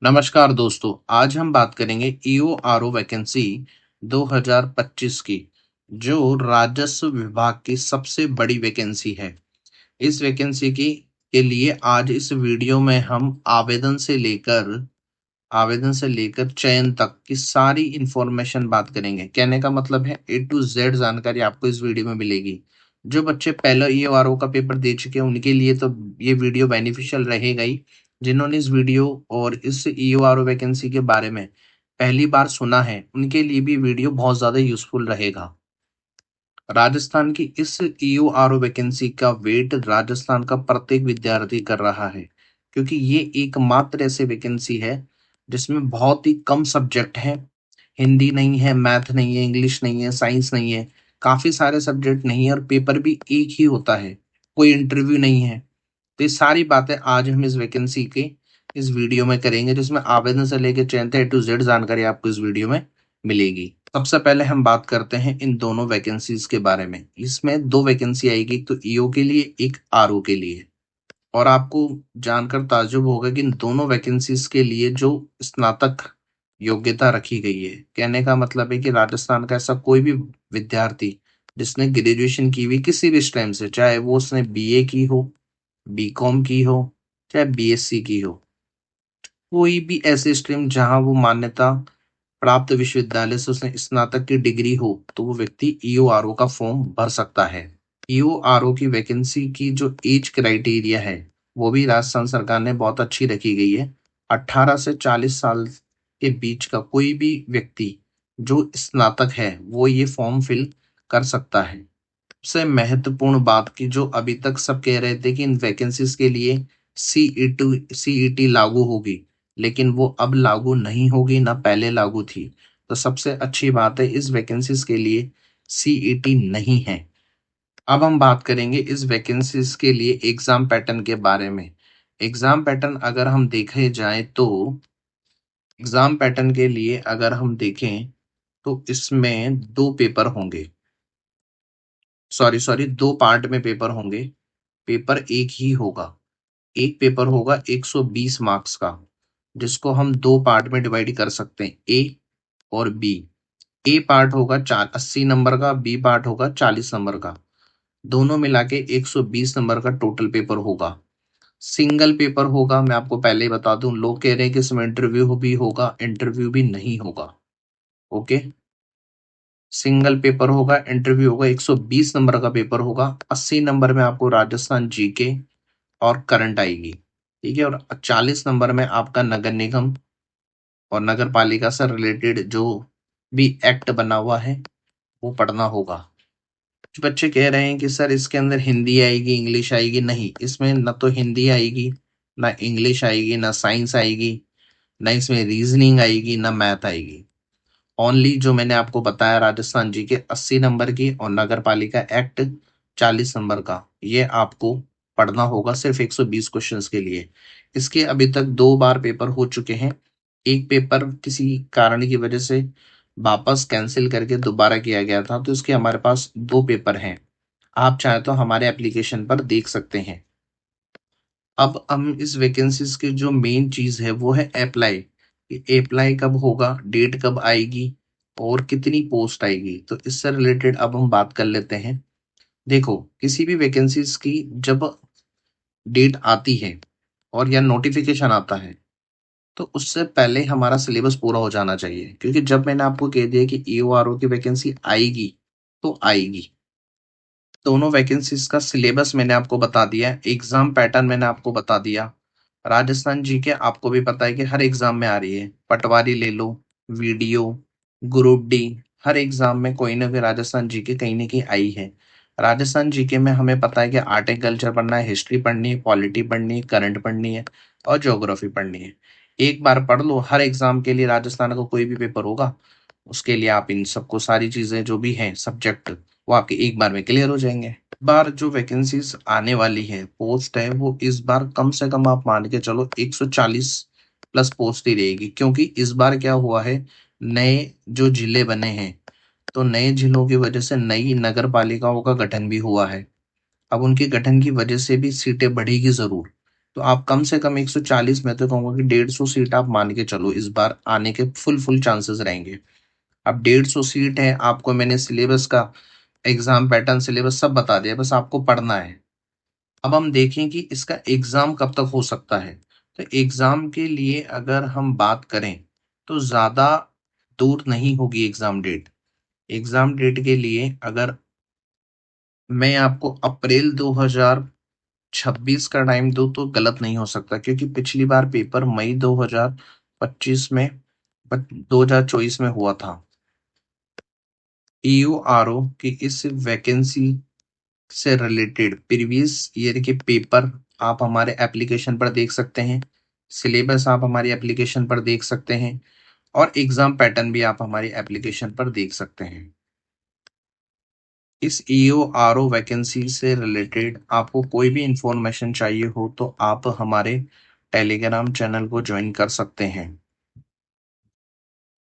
नमस्कार दोस्तों, आज हम बात करेंगे ईओआरओ वैकेंसी 2025 की, जो राजस्व विभाग की सबसे बड़ी वैकेंसी है। इस वैकेंसी की के लिए आज इस वीडियो में हम आवेदन से लेकर चयन तक की सारी इंफॉर्मेशन बात करेंगे। कहने का मतलब है ए टू जेड जानकारी आपको इस वीडियो में मिलेगी। जो बच्चे पहले ईओआरओ का पेपर दे चुके हैं उनके लिए तो ये वीडियो बेनिफिशियल रहेगा ही। जिन्होंने इस वीडियो और इस ईओआरओ वैकेंसी के बारे में पहली बार सुना है उनके लिए भी वीडियो बहुत ज्यादा यूजफुल रहेगा। राजस्थान की इस ईओआरओ वैकेंसी का वेट राजस्थान का प्रत्येक विद्यार्थी कर रहा है, क्योंकि ये एकमात्र ऐसी वैकेंसी है जिसमें बहुत ही कम सब्जेक्ट हैं। हिंदी नहीं है, मैथ नहीं है, इंग्लिश नहीं है, साइंस नहीं है, काफी सारे सब्जेक्ट नहीं है और पेपर भी एक ही होता है, कोई इंटरव्यू नहीं है। तो ये सारी बातें आज हम इस वैकेंसी के इस वीडियो में करेंगे, जिसमें आवेदन से लेकर चयन तक ए टू जेड जानकारी आपको इस वीडियो में मिलेगी। सबसे पहले हम बात करते हैं इन दोनों वैकेंसीज के बारे में। इसमें दो वैकेंसी आएगी, एक तो ईओ के लिए, एक आरओ के लिए। और आपको जानकर ताज्जुब होगा कि इन दोनों वैकेंसीज के लिए जो स्नातक योग्यता रखी गई है, कहने का मतलब है कि राजस्थान का ऐसा कोई भी विद्यार्थी जिसने ग्रेजुएशन की हुई किसी भी स्ट्रीम से, चाहे वो उसने बीए की हो, बीकॉम की हो, चाहे बीएससी की हो, कोई भी ऐसी स्ट्रीम जहां वो मान्यता प्राप्त विश्वविद्यालय से उसने स्नातक की डिग्री हो, तो वो व्यक्ति ईओआरओ का फॉर्म भर सकता है। ईओआरओ की वैकेंसी की जो एज क्राइटेरिया है वो भी राजस्थान सरकार ने बहुत अच्छी रखी गई है। 18 से 40 साल के बीच का कोई भी व्यक्ति जो स्नातक है वो ये फॉर्म फिल कर सकता है। सबसे महत्वपूर्ण बात की जो अभी तक सब कह रहे थे कि इन वैकेंसीज के लिए सीईटी लागू होगी, लेकिन वो अब लागू नहीं होगी, ना पहले लागू थी। तो सबसे अच्छी बात है, इस वैकेंसीज के लिए सीईटी नहीं है। अब हम बात करेंगे इस वैकेंसीज के लिए एग्जाम पैटर्न के बारे में। एग्जाम पैटर्न अगर हम देखे जाए तो एग्जाम पैटर्न के लिए अगर हम देखें तो इसमें दो पेपर होंगे। सॉरी, दो पार्ट में पेपर होंगे। पेपर एक ही होगा। एक पेपर होगा 120 मार्क्स का, जिसको हम दो पार्ट में डिवाइड कर सकते हैं, ए और बी। ए पार्ट होगा 80 नंबर का, बी पार्ट होगा 40 नंबर का। दोनों मिला के 120 नंबर का टोटल पेपर होगा। सिंगल पेपर होगा। मैं आपको पहले ही बता दूं, लोग कह रहे हैं कि इसमें इंटरव्यू भी होगा, इंटरव्यू भी नहीं होगा। ओके, सिंगल पेपर होगा, इंटरव्यू होगा। 120 नंबर का पेपर होगा। 80 नंबर में आपको राजस्थान जीके और करंट आएगी, ठीक है। और 40 नंबर में आपका नगर निगम और नगर पालिका से रिलेटेड जो भी एक्ट बना हुआ है वो पढ़ना होगा। कुछ बच्चे कह रहे हैं कि सर इसके अंदर हिंदी आएगी, इंग्लिश आएगी। नहीं, इसमें न तो हिंदी आएगी, ना इंग्लिश आएगी, ना साइंस आएगी, ना इसमें रीजनिंग आएगी, ना मैथ आएगी। ओनली जो मैंने आपको बताया, राजस्थान जी के 80 नंबर की और नगर पालिका एक्ट 40 नंबर का, ये आपको पढ़ना होगा सिर्फ 120 क्वेश्चंस के लिए। इसके अभी तक दो बार पेपर हो चुके हैं। एक पेपर किसी कारण की वजह से वापस कैंसिल करके दोबारा किया गया था, तो इसके हमारे पास दो पेपर हैं। आप चाहे तो हमारे एप्लीकेशन पर देख सकते हैं। अब हम इस वैकेंसीज की जो मेन चीज है वो है अप्लाई। अप्लाई कब होगा, डेट कब आएगी और कितनी पोस्ट आएगी, तो इससे रिलेटेड अब हम बात कर लेते हैं। देखो, किसी भी वैकेंसीज की जब डेट आती है और या नोटिफिकेशन आता है, तो उससे पहले हमारा सिलेबस पूरा हो जाना चाहिए, क्योंकि जब मैंने आपको कह दिया कि ईओआरओ की वैकेंसी आएगी तो आएगी। दोनों वैकेंसीज का सिलेबस मैंने आपको बता दिया है, एग्जाम पैटर्न मैंने आपको बता दिया। राजस्थान जीके आपको भी पता है कि हर एग्जाम में आ रही है। पटवारी ले लो, वीडियो, ग्रुप डी, हर एग्जाम में कोई ना कोई राजस्थान जीके कहीं ना कहीं आई है। राजस्थान जीके में हमें पता है कि आर्ट एंड कल्चर पढ़ना है, हिस्ट्री पढ़नी है, पॉलिटी पढ़नी है, करंट पढ़नी है और ज्योग्राफी पढ़नी है। एक बार पढ़ लो, हर एग्जाम के लिए राजस्थान का कोई भी पेपर होगा, उसके लिए आप इन सबको सारी चीजें जो भी हैं सब्जेक्ट, वो आपके एक बार में क्लियर हो जाएंगे। बार जो वैकेंसीज आने वाली है, पोस्ट है, वो इस बार कम से कम आप मान के चलो 140 प्लस पोस्ट ही रहेगी, क्योंकि इस बार क्या हुआ है, नए जो जिले बने हैं, तो नए जिलों की वजह से नई नगर पालिकाओं का गठन भी हुआ है। अब उनके गठन की वजह से भी सीटें बढ़ेगी जरूर, तो आप कम से कम 140, मैं तो कहूंगा कि 150 सीट आप मान के चलो, इस बार आने के फुल चांसेस रहेंगे। अब 150 सीट है, आपको मैंने सिलेबस का, एग्जाम पैटर्न, सिलेबस सब बता दिया, बस आपको पढ़ना है। अब हम देखें कि इसका एग्जाम कब तक हो सकता है। तो एग्जाम के लिए अगर हम बात करें तो ज्यादा दूर नहीं होगी एग्जाम डेट। एग्जाम डेट के लिए अगर मैं आपको अप्रैल 2026 का टाइम दूं तो गलत नहीं हो सकता, क्योंकि पिछली बार पेपर मई 2025 में 2024 में हुआ था। ईयूआरओ की इस वैकेंसी से रिलेटेड प्रीवियस ईयर के पेपर आप हमारे एप्लीकेशन पर देख सकते हैं, सिलेबस आप हमारी एप्लीकेशन पर देख सकते हैं, और एग्जाम पैटर्न भी आप हमारी एप्लीकेशन पर देख सकते हैं। इस ईओआरओ वैकेंसी से रिलेटेड आपको कोई भी इंफॉर्मेशन चाहिए हो तो आप हमारे टेलीग्राम चैनल को ज्वाइन कर सकते हैं।